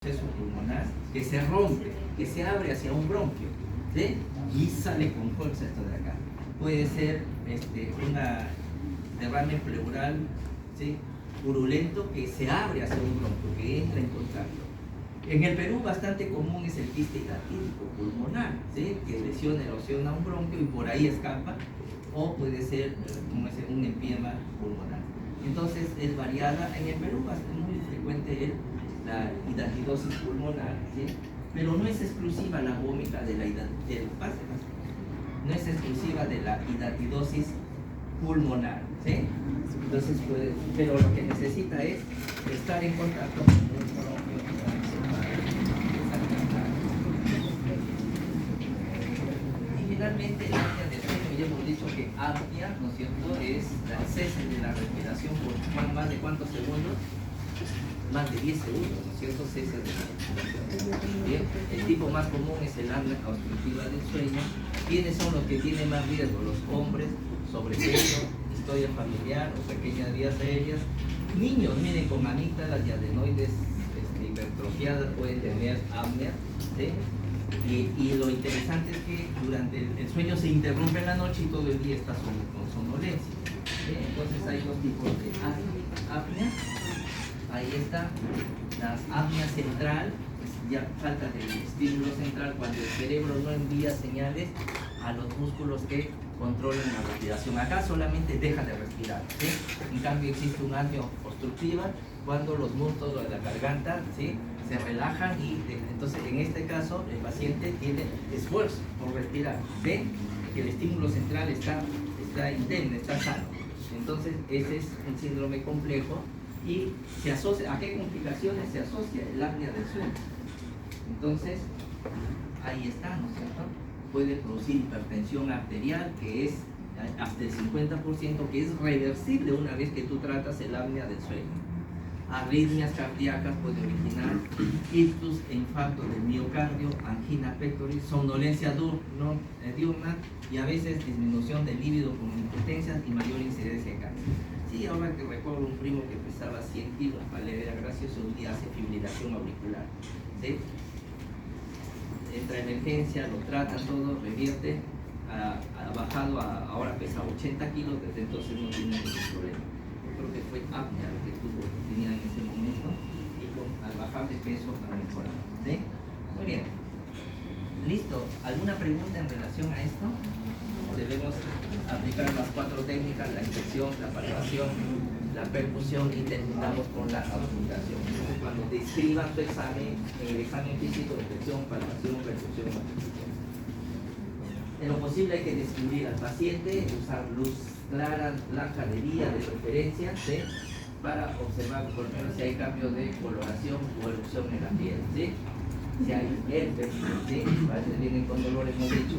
proceso pulmonar que se rompe, que se abre hacia un bronquio, ¿sí? Y sale con fuerza esto de acá. Puede ser una derrame pleural, ¿sí? Purulento que se abre hacia un bronquio, que entra en contacto. En el Perú bastante común es el quiste hidatídico pulmonar, ¿sí? Que erosiona un bronquio y por ahí escapa, o puede ser un empiema pulmonar. Entonces es variada. En el Perú es muy frecuente la hidatidosis pulmonar, ¿sí? Pero no es exclusiva la vómita de la no es exclusiva de la hidatidosis pulmonar, ¿sí? Entonces pero lo que necesita es estar en contacto con un bronquio. Y finalmente el apnea del sueño, ya hemos dicho que apnea, ¿no es cierto?, es el cese de la respiración por más de ¿cuántos segundos? Más de 10 segundos, ¿no es cierto? Cese de la respiración. Bien, el tipo más común es el apnea obstructiva del sueño. ¿Quiénes son los que tienen más riesgo? Los hombres, sobrepeso, historia familiar o pequeñas vías aéreas. Niños, miren, con amígdalas y adenoides hipertrofiadas pueden tener apnea, ¿sí? Y lo interesante es que durante el sueño se interrumpe en la noche y todo el día está con somnolencia, ¿sí? Entonces hay dos tipos de apnea. Ahí está, las apnea central, ya falta de estímulo central cuando el cerebro no envía señales a los músculos que controlan la respiración. Acá solamente deja de respirar, ¿sí? En cambio existe un apnea obstructiva cuando los músculos de la garganta, ¿sí?, se relajan y entonces en este caso el paciente tiene esfuerzo por respirar, ¿sí? Que el estímulo central está indemne, está sano. Entonces ese es un síndrome complejo y se asocia, ¿a qué complicaciones se asocia el apnea del sueño? Entonces ahí está, ¿no es cierto? Puede producir hipertensión arterial, que es hasta el 50%, que es reversible una vez que tú tratas el apnea del sueño. Arritmias cardíacas puede originar ictus e infarto del miocardio, angina pectoris, somnolencia diurna y a veces disminución del líbido con impotencia y mayor incidencia de cáncer. Sí, ahora que recuerdo un primo que pesaba 100 kilos, vale, era gracioso, un día hace fibrilación auricular, ¿sí? Entra a emergencia, lo trata todo, revierte, ha bajado, ahora pesa 80 kilos, desde entonces no tiene ningún problema. Yo creo que fue apnea lo que tenía en ese momento y al bajar de peso ha mejorado, ¿sí? Muy bien. ¿Listo? ¿Alguna pregunta en relación a esto? Debemos aplicar las 4 técnicas: la inspección, la palpación, la percusión y terminamos con la auscultación. Entonces, cuando describan tu examen, en el examen físico, inspección, palpación, percusión, auscultación. En lo posible hay que descubrir al paciente, usar luz clara, blanca de día, de preferencia, ¿sí?, para observar por lo menos si hay cambios de coloración o erupción en la piel, ¿sí? Si hay herpes, ¿sí?, parece vienen con dolor, hemos dicho.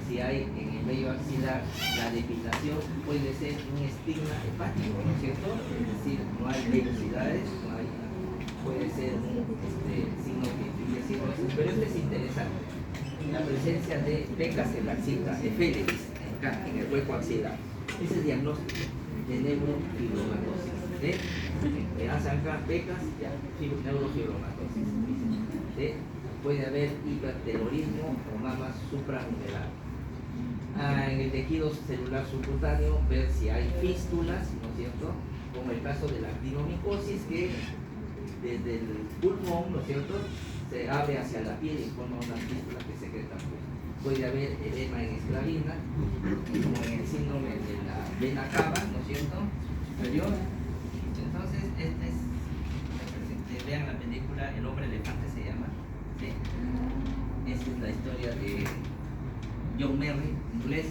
Si hay en el vello axilar la depilación, puede ser un estigma hepático, ¿no es cierto? Es decir, no hay vellosidades, puede ser un signo que incluye cirrosis, pero esto es interesante. La presencia de pecas en la axila, eféresis, en el hueco axilar. Ese es diagnóstico de neurofibromatosis. Hacen acá pecas, neurofibromatosis. ¿Sí? Puede haber hipertelorismo o mamas supranumerales. En el tejido celular subcutáneo, ver si hay fístulas, ¿no es cierto? Como el caso de la actinomicosis, que desde el pulmón, ¿no es cierto?, se abre hacia la piel y forma unas fístulas que secretan pus. Puede haber edema en esclavina, como en el síndrome de la vena cava, ¿no es cierto?, superior. Entonces, vean la película El hombre elefante, se llama, ¿sí? Esa es la historia de John Merry, inglés.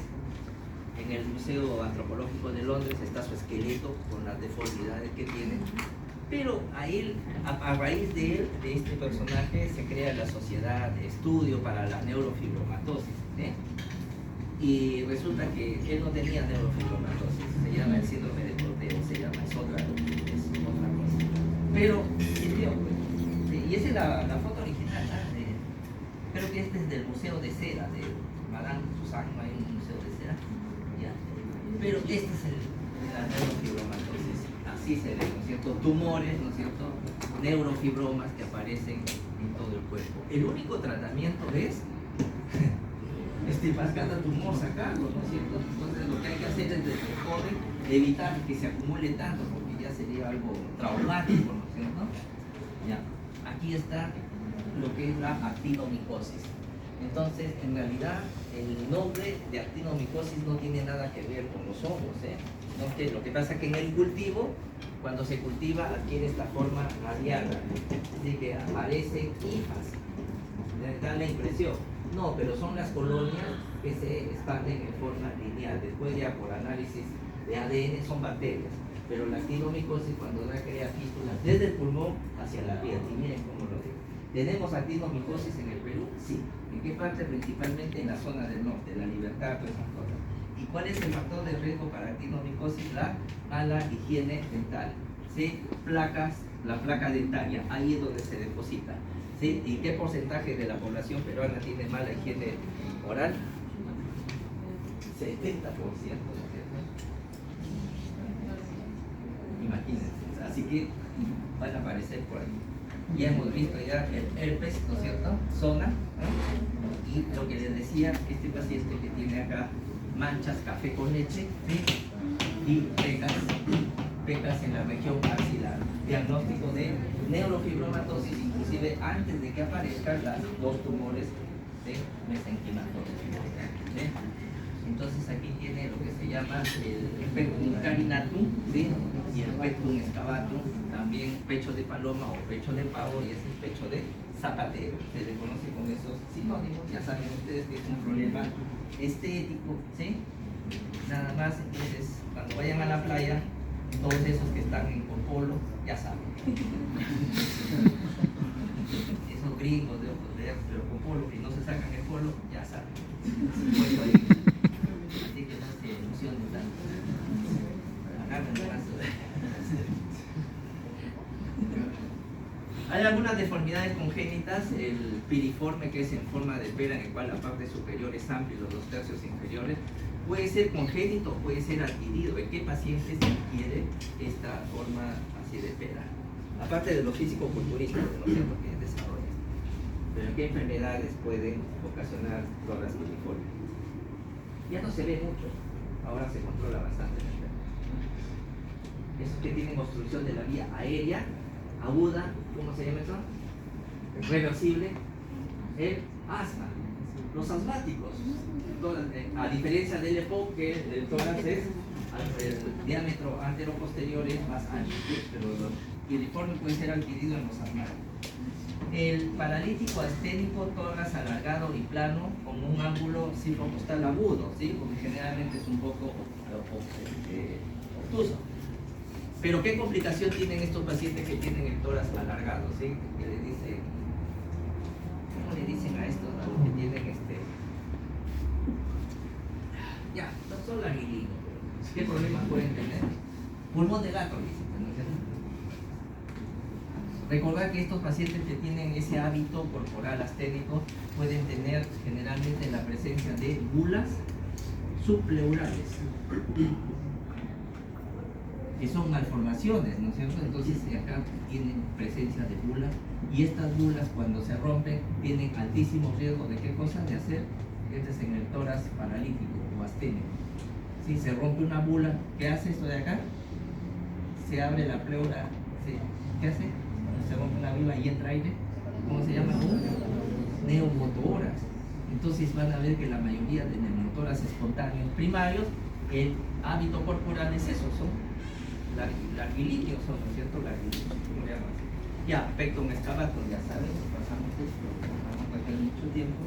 En el Museo Antropológico de Londres está su esqueleto con las deformidades que tiene. Pero a raíz de este personaje, se crea la Sociedad de Estudio para la Neurofibromatosis, ¿eh? Y resulta que él no tenía neurofibromatosis, se llama el síndrome de Portero, es otra cosa. Pero sirvió, pues. Y esa es la foto original, ¿no? Creo que este es del Museo de Cera, de Madame Tussauds, hay un museo de cera, ¿ya? Pero este es la neurofibromatosis. así se ve, ¿no es cierto? Tumores, ¿no es cierto? Neurofibromas que aparecen en todo el cuerpo. El único tratamiento es más cada tumor sacarlo, ¿no es cierto? Entonces lo que hay que hacer es desde joven evitar que se acumule tanto, porque ya sería algo traumático, ¿no es cierto? Ya, aquí está lo que es la actinomicosis. Entonces, en realidad, el nombre de actinomicosis no tiene nada que ver con los hongos, ¿eh? No, que lo que pasa es que en el cultivo, cuando se cultiva, adquiere esta forma radiada, así que aparecen hifas, da la impresión. No, pero son las colonias que se expanden en forma lineal. Después ya por análisis de ADN son bacterias, pero la actinomicosis cuando da crea fístulas desde el pulmón hacia la piel. Y miren cómo lo digo. ¿Tenemos actinomicosis en el Perú? Sí. ¿En qué parte? Principalmente en la zona del norte, La Libertad, todas esas cosas. ¿Y cuál es el factor de riesgo para actinomicosis? La mala higiene dental. ¿Sí? La placa dentaria, ahí es donde se deposita. ¿Sí? ¿Y qué porcentaje de la población peruana tiene mala higiene oral? 70%, ¿no es cierto? Imagínense, así que van a aparecer por ahí. Ya hemos visto ya el herpes, ¿no es cierto? Zona, ¿no? Y lo que les decía, este paciente que tiene acá manchas café con leche, ¿sí? Y pecas en la región axilar. Diagnóstico de neurofibromatosis, inclusive antes de que aparezcan las dos tumores de mesenquimatosis. ¿Sí? Entonces aquí tiene lo que se llama el pectum carinatum, ¿sí? Y el pectum excavatum, también pecho de paloma o pecho de pavo, y es el pecho de zapatero. Se le conoce con esos sinónimos, ya saben ustedes que es un problema estético, ¿sí? Nada más, entonces, cuando vayan a la playa, todos esos que están en polo, ya saben. Esos gringos de ojos verdes, pero con polo, que no se sacan el polo, ya saben. Así que no se emocionen tanto. Agarren el brazo. Hay algunas deformidades congénitas, el piriforme, que es en forma de pera, en el cual la parte superior es amplia y los 2/3 inferiores, puede ser congénito, puede ser adquirido. ¿En qué pacientes se adquiere esta forma así de pera? Aparte de lo físico-culturístico, ¿no es cierto?, que desarrolla. Pero ¿qué enfermedades pueden ocasionar toras piriformes? Ya no se ve mucho, ahora se controla bastante la enfermedad. Esos que tienen obstrucción de la vía aérea, aguda, ¿cómo se llama eso? Reversible, el asma. Los asmáticos, a diferencia del EPOC, que el tórax es el diámetro antero-posterior es más ancho, pero el piriforme puede ser adquirido en los asmáticos. El paralítico asténico, tórax alargado y plano, con un ángulo cifrocostal agudo, ¿sí? Porque generalmente es un poco obtuso. Pero ¿qué complicación tienen estos pacientes que tienen el tórax alargado? ¿Sí? Que le dicen, ¿cómo le dicen a estos, a los que tienen ya, no son larguilinos, pero ¿qué problemas pueden tener? Pulmón de gato, dicen, ¿no es cierto? Recordar que estos pacientes que tienen ese hábito corporal asténico pueden tener generalmente la presencia de bulas subpleurales, que son malformaciones, ¿no es cierto? Entonces acá tienen presencia de bulas, y estas bulas cuando se rompen tienen altísimo riesgo de ¿qué cosa? De hacer, este es en el tórax paralítico o asténico. Si se rompe una bula, ¿qué hace esto de acá? Se abre la pleura, ¿sí? ¿Qué hace? Cuando se rompe una bula y entra aire, ¿cómo se llama? Neumotórax. Entonces van a ver que la mayoría de neumotórax espontáneos primarios, el hábito corporal es eso, son larguilíneos, ¿no es cierto? Larguilíneos, ¿cómo le llaman? Ya, pectum excavatum, ya saben, pasamos esto, vamos a tener mucho tiempo,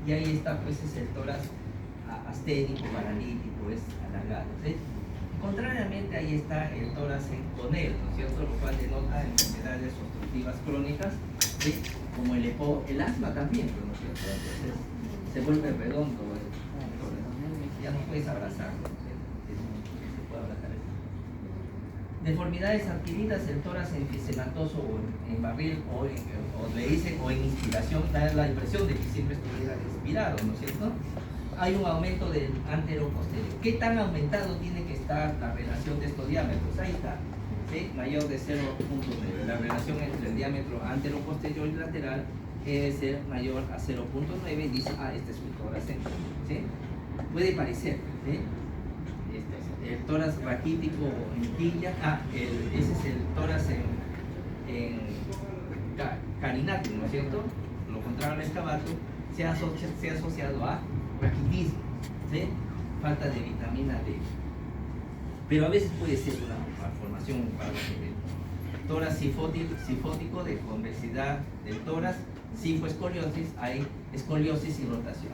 y ahí está, pues es el tórax asténico, paralítico, es alargado, ¿sí? Contrariamente, ahí está el tórax en conel, ¿no es cierto? Lo cual denota enfermedades obstructivas crónicas, ¿sí? Como el EPO, el asma también, ¿no es cierto? Entonces se vuelve redondo el tórax, ya no puedes abrazarlo, ¿no? Se puede abrazar. Deformidades adquiridas, el tórax enfisematoso o en barril, o le dicen, o en inspiración, da la impresión de que siempre estuviera inspirado, ¿no es cierto? Hay un aumento del antero-posterior. ¿Qué tan aumentado tiene que estar la relación de estos diámetros? Ahí está. ¿sí? Mayor de 0.9. La relación entre el diámetro antero-posterior y lateral debe ser mayor a 0.9 y dice, este es un tórax central, ¿sí? Puede parecer, ¿sí? El tórax raquítico en quilla, ese es el tórax en carinatio, ¿no es cierto? Lo contrario al excavato, se ha asociado a raquitismo, ¿sí? Falta de vitamina D. Pero a veces puede ser una malformación para el tórax sifótico de convexidad del tórax, sifoescoliosis, hay escoliosis y rotación.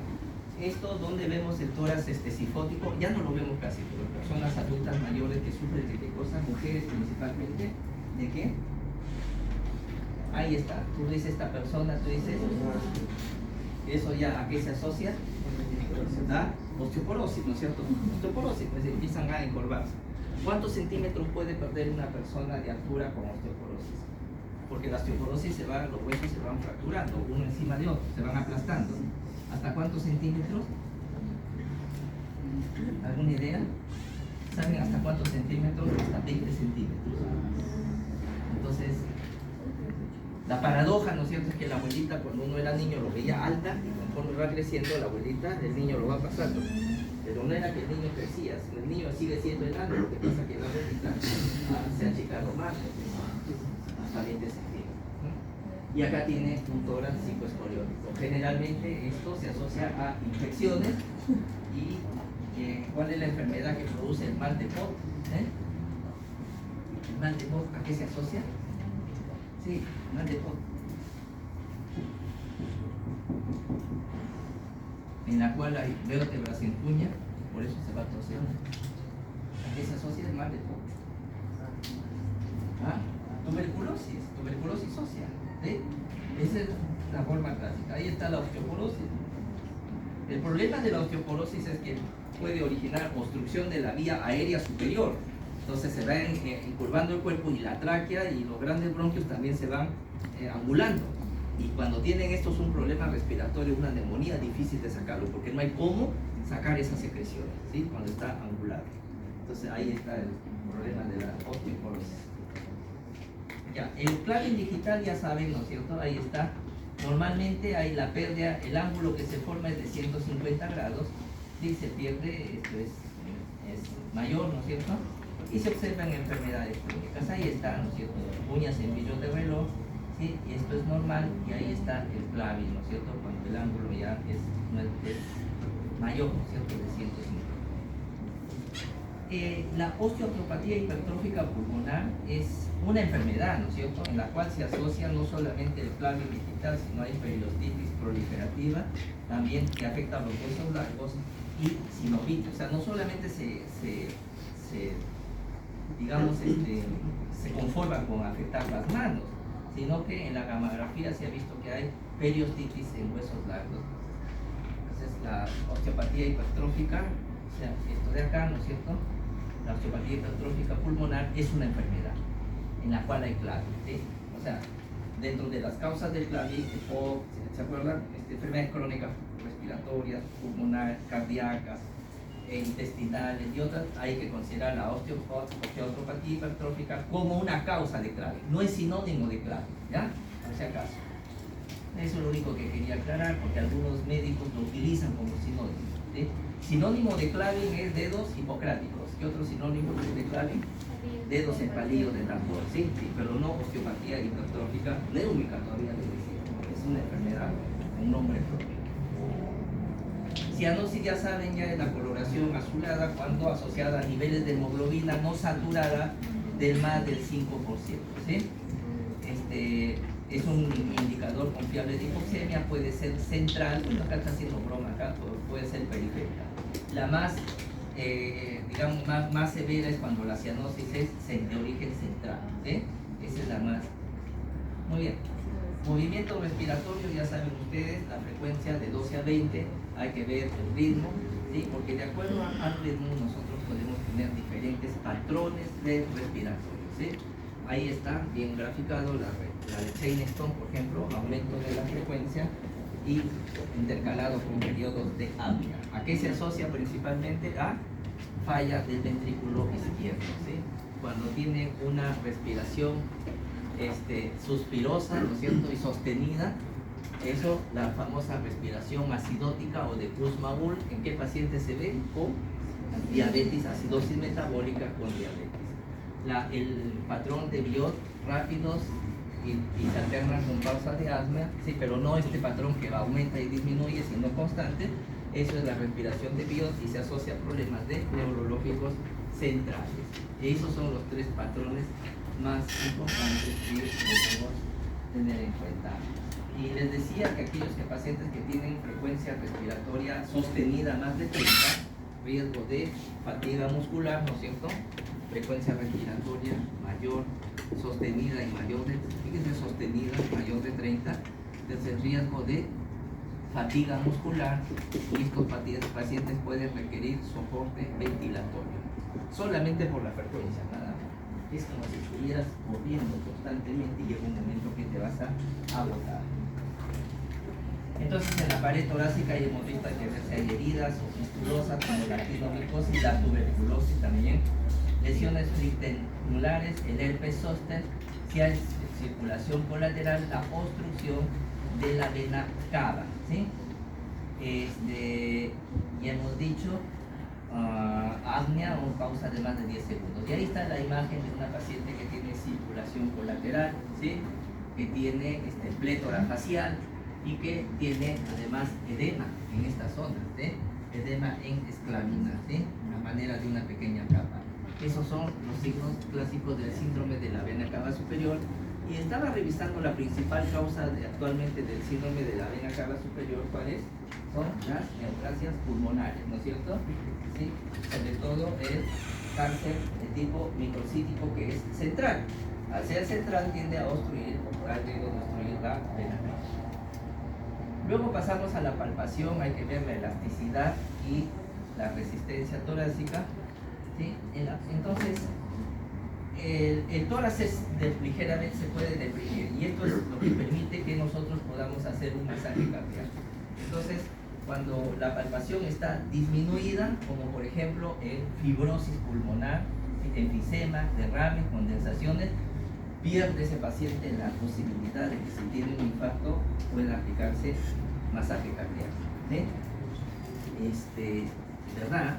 Esto donde vemos el tórax sifótico, ya no lo vemos casi, pero personas adultas mayores que sufren de qué cosa, mujeres principalmente, ¿de qué? Ahí está, tú dices esta persona, tú dices, eso ya, ¿a qué se asocia? ¿Ah? Osteoporosis, ¿no es cierto? Osteoporosis, pues empiezan a encorvarse. ¿Cuántos centímetros puede perder una persona de altura con osteoporosis? Porque la osteoporosis los huesos se van fracturando uno encima de otro, se van aplastando. ¿Hasta cuántos centímetros? ¿Alguna idea? ¿Saben hasta cuántos centímetros? Hasta 20 centímetros. Entonces, la paradoja, ¿no es cierto?, es que la abuelita cuando uno era niño lo veía alta y conforme va creciendo la abuelita, el niño lo va pasando. Pero no era que el niño crecía, el niño sigue siendo enano, lo que pasa es que la abuelita se ha achicado más, hasta 20 centímetros. Y acá tiene un tórax psicoescoliótico. Generalmente esto se asocia a infecciones y ¿cuál es la enfermedad que produce el mal de Pot? ¿El mal de Pot a qué se asocia? Sí, mal de Pot. En la cual hay vértebras en cuña, por eso se va torciendo. ¿A qué se asocia el mal de Pot? Tuberculosis ósea. ¿Sí? Esa es la forma clásica. Ahí está la osteoporosis. El problema de la osteoporosis es que puede originar obstrucción de la vía aérea superior. Entonces se va encurvando el cuerpo y la tráquea y los grandes bronquios también se van angulando. Y cuando tienen estos un problema respiratorio, una neumonía, difícil de sacarlo porque no hay cómo sacar esas secreciones, ¿sí? Cuando está angulado. Entonces ahí está el problema de la osteoporosis. Ya, el claving digital ya saben, ¿no es cierto? Ahí está. Normalmente hay la pérdida, el ángulo que se forma es de 150 grados. Si se pierde, esto es mayor, ¿no es cierto? Y se observan enfermedades clínicas. Ahí está, ¿no es cierto? Uñas en brillo de reloj, ¿sí? Y esto es normal. Y ahí está el claving, ¿no es cierto? Cuando el ángulo ya es mayor, ¿no es cierto? De 150. La osteoartropatía hipertrófica pulmonar es una enfermedad, ¿no es cierto?, en la cual se asocia no solamente el claving digital, sino hay periostititis proliferativa, también que afecta a los huesos largos y sinovitis. O sea, no solamente se conforma con afectar las manos, sino que en la gamografía se ha visto que hay periostitis en huesos largos. Entonces, la osteopatía hipertrófica, o sea, esto de acá, ¿no es cierto?, la osteopatía hipertrófica pulmonar es una enfermedad en la cual hay claving, ¿sí? O sea, dentro de las causas del claving, ¿se acuerdan? Enfermedades crónicas respiratorias, pulmonares, cardíacas, intestinales y otras, hay que considerar la osteopatía hipertrófica como una causa de claving, no es sinónimo de claving, ¿ya? Por si acaso. Eso es lo único que quería aclarar, porque algunos médicos lo utilizan como sinónimo, ¿sí? Sinónimo de claving es dedos hipocráticos. ¿Qué otro sinónimo de claving? Dedos en palillos de tambor, ¿sí? Sí, pero no osteopatía hipertrófica neúmica todavía le decimos, es una enfermedad con nombre propio. Cianosis, ya saben, ya es la coloración azulada cuando asociada a niveles de hemoglobina no saturada del más del 5%, ¿sí? Es un indicador confiable de hipoxemia, puede ser central, bueno, acá está haciendo broma, acá puede ser periférica. La más, digamos, más severa es cuando la cianosis es de origen central, ¿sí? Esa es la más. Muy bien. Movimiento respiratorio, ya saben ustedes, la frecuencia de 12 a 20, hay que ver el ritmo, ¿sí? Porque de acuerdo al ritmo nosotros podemos tener diferentes patrones de respiratorio, ¿sí? Ahí está bien graficado la de Chainston, por ejemplo, aumento de la frecuencia y intercalado con periodos de apnea. ¿A qué se asocia principalmente? A fallas del ventrículo izquierdo, ¿sí? cuando tienen una respiración suspirosa, ¿no es cierto?, y sostenida. Eso, la famosa respiración acidótica o de Kussmaul. ¿En qué paciente se ve? Con diabetes, acidosis metabólica con diabetes. El patrón de Biot rápidos y se alternan con pausa de asma, sí, pero no este patrón que aumenta y disminuye, sino constante. Eso es la respiración de Biot y se asocia a problemas neurológicos centrales. Y esos son los tres patrones más importantes que debemos tener en cuenta. Y les decía que aquellos pacientes que tienen frecuencia respiratoria sostenida más de 30, riesgo de fatiga muscular, ¿no es cierto?, frecuencia respiratoria mayor, sostenida y mayor de, fíjense, sostenida mayor de 30, entonces riesgo de fatiga muscular, y estos pacientes pueden requerir soporte ventilatorio, solamente por la frecuencia, nada más. Es como si estuvieras corriendo constantemente y llega un momento que te vas a agotar. Entonces, en la pared torácica ya hemos visto que hay heridas o fistulosas como la actinomicosis, la tuberculosis también, lesiones fritengulares, el herpes zóster, si hay circulación colateral, la obstrucción de la vena cava, ¿sí? Ya hemos dicho apnea o pausa de más de 10 segundos. Y ahí está la imagen de una paciente que tiene circulación colateral, ¿sí?, que tiene plétora facial y que tiene además edema en esta zona, ¿sí?, edema en esclavina, ¿sí?, a manera de una pequeña capa. Esos son los signos clásicos del síndrome de la vena cava superior. Y estaba revisando la principal causa actualmente del síndrome de la vena cava superior. ¿Cuáles son? Las neoplasias pulmonares, ¿no es cierto? ¿Sí? Sobre todo el cáncer de tipo microcítico, que es central. Al ser central tiende a obstruir o por riesgo de obstruir la vena cava. Luego pasamos a la palpación. Hay que ver la elasticidad y la resistencia torácica, ¿sí? Entonces, el tórax ligeramente se puede deprimir, y esto es lo que permite que nosotros podamos hacer un masaje cardíaco. Entonces, cuando la palpación está disminuida, como por ejemplo en fibrosis pulmonar, enfisema, derrames, condensaciones, pierde ese paciente la posibilidad de que si tiene un infarto pueda aplicarse masaje cardíaco, ¿sí? ¿Verdad?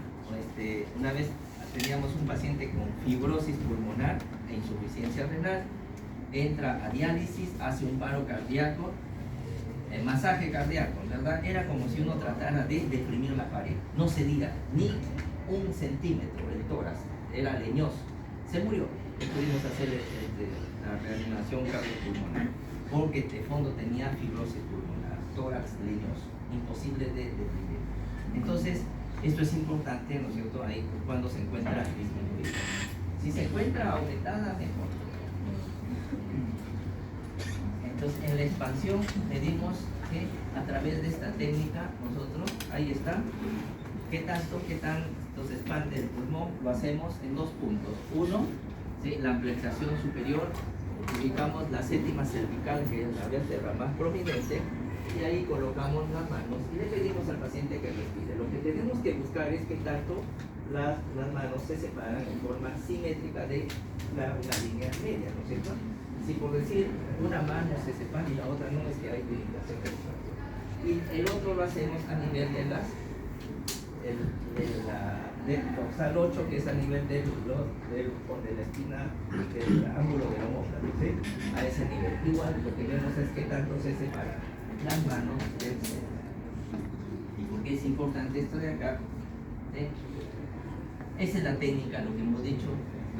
Una vez teníamos un paciente con fibrosis pulmonar e insuficiencia renal, entra a diálisis, hace un paro cardíaco, masaje cardíaco, ¿verdad? Era como si uno tratara de deprimir la pared, no cedía ni un centímetro el tórax, era leñoso, se murió. Pudimos hacer la reanimación cardiopulmonar porque de fondo tenía fibrosis pulmonar, tórax leñoso, imposible de deprimir. Entonces, esto es importante, ¿no es cierto?, ahí cuando se encuentra disminuida. Si se encuentra aumentada, mejor. Entonces, en la expansión medimos que a través de esta técnica nosotros, ahí está, qué tanto se expande el pulmón. Lo hacemos en dos puntos. Uno, ¿sí?, la ampliación superior, ubicamos la séptima cervical, que es la vértebra más prominente, y ahí colocamos las manos y le pedimos al paciente que respire. Lo que tenemos que buscar es que tanto las manos se separan en forma simétrica de una línea media, ¿no es cierto? Si por decir una mano se separa y la otra no, es que hay limitación de espacio. Y el otro lo hacemos a nivel de del dorsal 8, que es a nivel de la espina del ángulo del omóplato, ¿sí?, a ese nivel. Igual lo que vemos es que tanto se separan las manos del centro. ¿Y por qué es importante esto de acá? Esa es la técnica, lo que hemos dicho,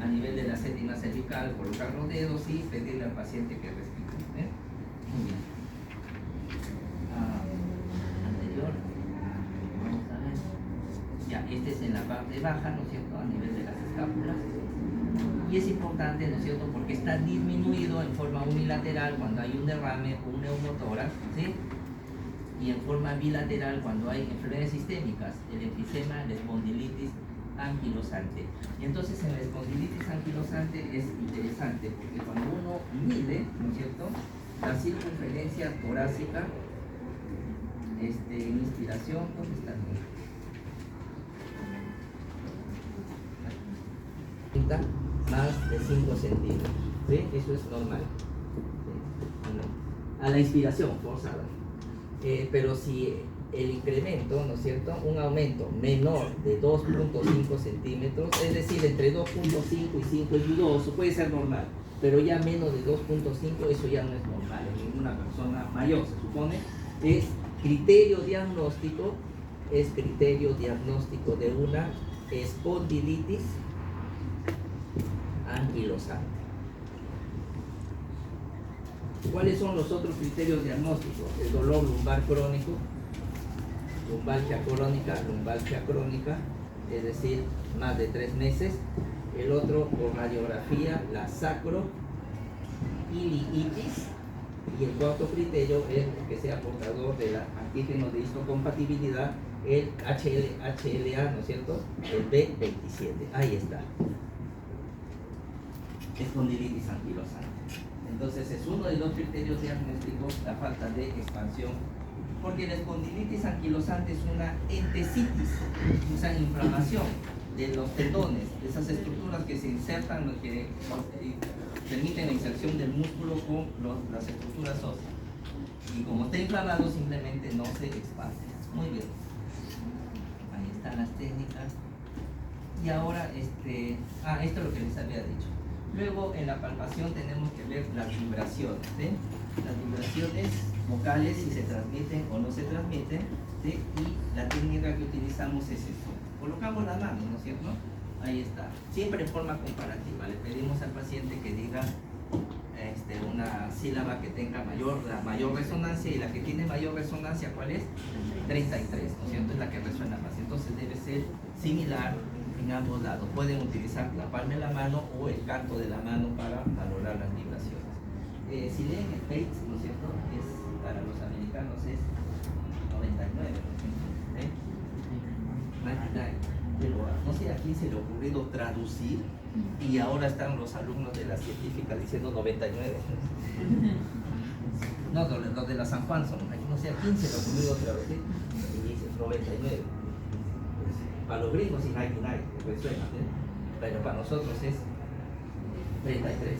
a nivel de la séptima cervical, colocar los dedos y pedirle al paciente que respire. Muy bien. Anterior. Vamos a ver. Ya, este es en la parte baja, ¿no es cierto?, a nivel de las escápulas. Y es importante, ¿no es cierto?, porque está disminuido en forma unilateral cuando hay un derrame, un neumotórax, ¿sí?, y en forma bilateral cuando hay enfermedades sistémicas, el enfisema, la espondilitis anquilosante. Y entonces en la espondilitis anquilosante es interesante porque cuando uno mide, ¿no es cierto?, la circunferencia torácica, en inspiración, ¿dónde está? más de 5 centímetros. ¿Sí? Eso es normal. ¿Sí? A la inspiración forzada. Pero si el incremento, ¿no es cierto? Un aumento menor de 2.5 centímetros, es decir, entre 2.5 y 5 es dudoso, puede ser normal, pero ya menos de 2.5 eso ya no es normal en ninguna persona mayor, se supone. Es criterio diagnóstico de una espondilitis anquilosante. ¿Cuáles son los otros criterios diagnósticos? El dolor lumbar crónico, lumbalgia crónica, es decir, más de 3 meses. El otro, por radiografía, la sacroiliitis. Y el cuarto criterio es que sea portador del antígeno de histocompatibilidad, el HLA, ¿no es cierto? El B27. Ahí está. Espondilitis anquilosante. Entonces es uno de los criterios diagnósticos, la falta de expansión, porque la espondilitis anquilosante es una entesitis, o sea, inflamación de los tendones, de esas estructuras que se insertan, que permiten la inserción del músculo con las estructuras óseas. Y como está inflamado, simplemente no se expande. Muy bien. Ahí están las técnicas. Y ahora, esto es lo que les había dicho. Luego, en la palpación tenemos que ver las vibraciones, ¿sí? Las vibraciones vocales, si se transmiten o no se transmiten, ¿sí? Y la técnica que utilizamos es esto. Colocamos la mano, ¿no es cierto? Ahí está. Siempre en forma comparativa. Le pedimos al paciente que diga una sílaba que tenga la mayor resonancia, y la que tiene mayor resonancia, ¿cuál es? 33, ¿no es cierto? Es la que resuena más. Entonces debe ser similar en ambos lados. Pueden utilizar la palma de la mano o el canto de la mano para valorar las vibraciones. Si leen el PATE, ¿no es cierto? Para los americanos es 99, ¿no es cierto? 99. Pero no sé a quién se le ha ocurrido traducir, y ahora están los alumnos de la científica diciendo 99. No, los de la San Juan son, no sé a quién se le ha ocurrido traducir y dice 99. Para los gringos es 99, pues suena, ¿eh? Pero para nosotros es 33.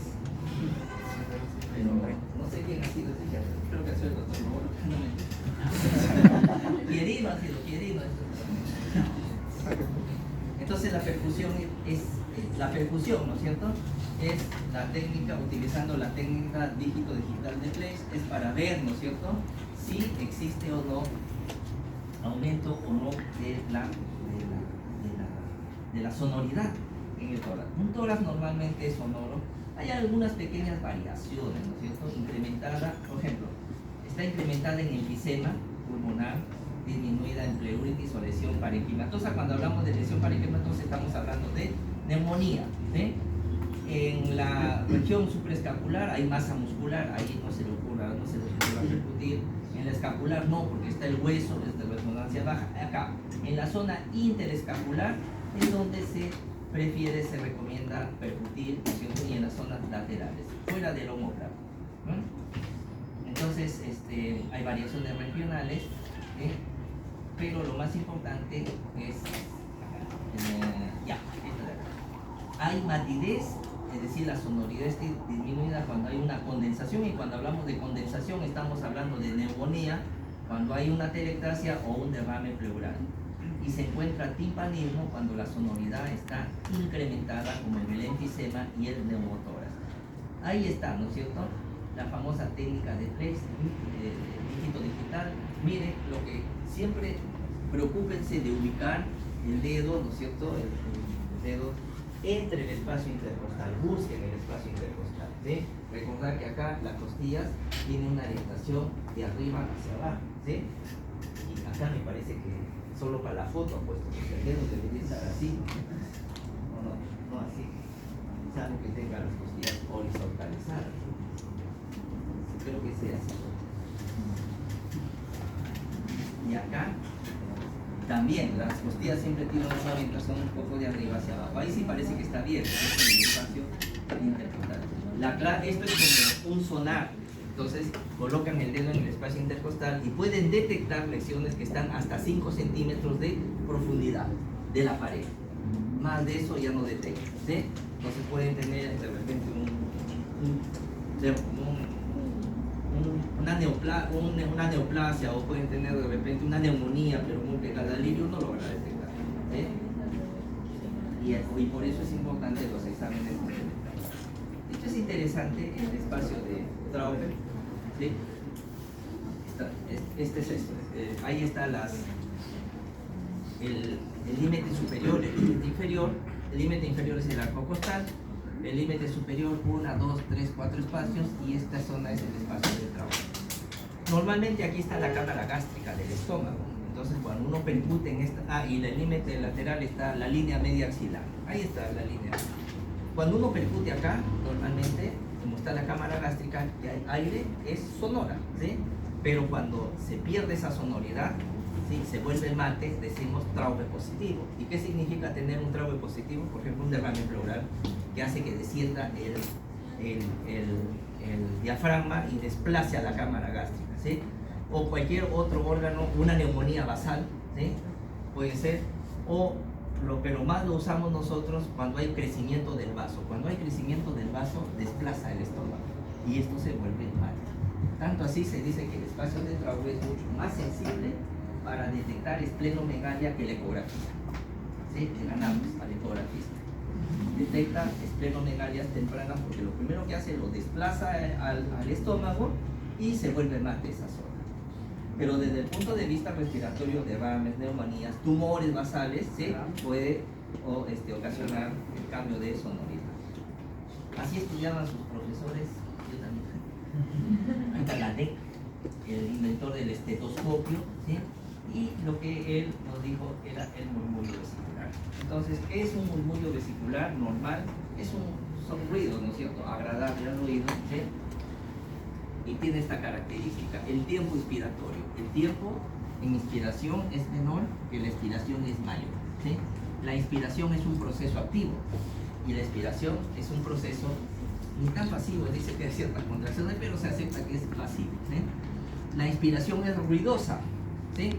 Pero no sé quién ha sido ese día, creo que ha sido el doctor Moro. Quierino ha sido, Quierino. Entonces la percusión, ¿no es cierto? Es la técnica, utilizando la técnica dígito digital de Place, es para ver, ¿no es cierto?, si existe o no aumento o no de la sonoridad en el tórax. Un tórax normalmente es sonoro. Hay algunas pequeñas variaciones, ¿no es cierto?, incrementada, por ejemplo, está incrementada en enfisema pulmonar, disminuida en pleuritis o lesión parenquimatosa. Cuando hablamos de lesión parenquimatosa estamos hablando de neumonía, ¿sí? En la región supraescapular hay masa muscular, ahí no se le ocurra percutir. En la escapular no, porque está el hueso, es de resonancia baja. Acá, en la zona interescapular es donde se recomienda percutir, ¿no es cierto?, y en las zonas laterales, fuera del omóplato, ¿no? Entonces, hay variaciones regionales, ¿sí? Pero lo más importante es, hay matidez, es decir, la sonoridad está disminuida cuando hay una condensación, y cuando hablamos de condensación estamos hablando de neumonía, cuando hay una telectasia o un derrame pleural. Y se encuentra timpanismo cuando la sonoridad está incrementada, como en el enfisema y el neumotórax. Ahí está, ¿no es cierto?, la famosa técnica de Flex, dígito digital. Miren, lo que siempre preocúpense de ubicar el dedo, ¿no es cierto?, el dedo entre el espacio intercostal, busquen el espacio intercostal, ¿sí? Recordar que acá las costillas tienen una orientación de arriba hacia abajo, ¿sí? Y acá me parece que solo para la foto han puesto, porque el dedo debería estar así, no así, salvo que tenga las costillas horizontalizadas. Espero que sea así. Y acá también las costillas siempre tienen una orientación un poco de arriba hacia abajo. Ahí sí parece que está bien, es el espacio intercostal. Esto es como un sonar. Entonces colocan el dedo en el espacio intercostal y pueden detectar lesiones que están hasta 5 centímetros de profundidad de la pared. Más de eso ya no detectan, ¿sí? Entonces pueden tener de repente una neoplasia, o pueden tener de repente una neumonía, pero muy pegada al lirio, no lo van a detectar. Y por eso es importante los exámenes complementarios. Esto es interesante, el espacio de Traube, ¿sí? Este es esto. Ahí está el límite superior, el límite inferior. El límite inferior es el arco costal, el límite superior 1, 2, 3, 4 espacios, y esta zona es el espacio del Traube. Normalmente aquí está la cámara gástrica del estómago. Entonces cuando uno percute en esta, y el límite lateral está la línea media axilar. Ahí está la línea. Cuando uno percute acá, normalmente, como está la cámara gástrica y hay aire, es sonora, ¿sí? Pero cuando se pierde esa sonoridad, ¿sí?, se vuelve mate, decimos Traube positivo. ¿Y qué significa tener un Traube positivo? Por ejemplo, un derrame pleural que hace que descienda el diafragma y desplace a la cámara gástrica, ¿sí? O cualquier otro órgano, una neumonía basal, ¿sí?, puede ser, pero más lo usamos nosotros cuando hay crecimiento del vaso. Cuando hay crecimiento del vaso, desplaza el estómago y esto se vuelve mate. Tanto así se dice que el espacio de Traube es mucho más sensible para detectar esplenomegalia que la ecografía. ¿Sí? Le ganamos a la ecografía. Detecta esplenomegalia tempranas porque lo primero que hace lo desplaza al estómago y se vuelve mate esa zona. Pero desde el punto de vista respiratorio, derrames, neumonías, tumores basales, ¿sí?, puede ocasionar el cambio de sonoridad. Así estudiaban sus profesores, yo también. Antaladec, el inventor del estetoscopio, ¿sí?, y lo que él nos dijo era el murmullo vesicular. Entonces, ¿qué es un murmullo vesicular normal? Son ruidos, ¿no es cierto?, agradable al oído, ¿sí?, y tiene esta característica, el tiempo inspiratorio. El tiempo en inspiración es menor que la expiración es mayor, ¿sí? La inspiración es un proceso activo y la expiración es un proceso ni tan pasivo, dice que hay ciertas contracciones, pero se acepta que es pasivo, ¿sí? La inspiración es ruidosa, ¿sí?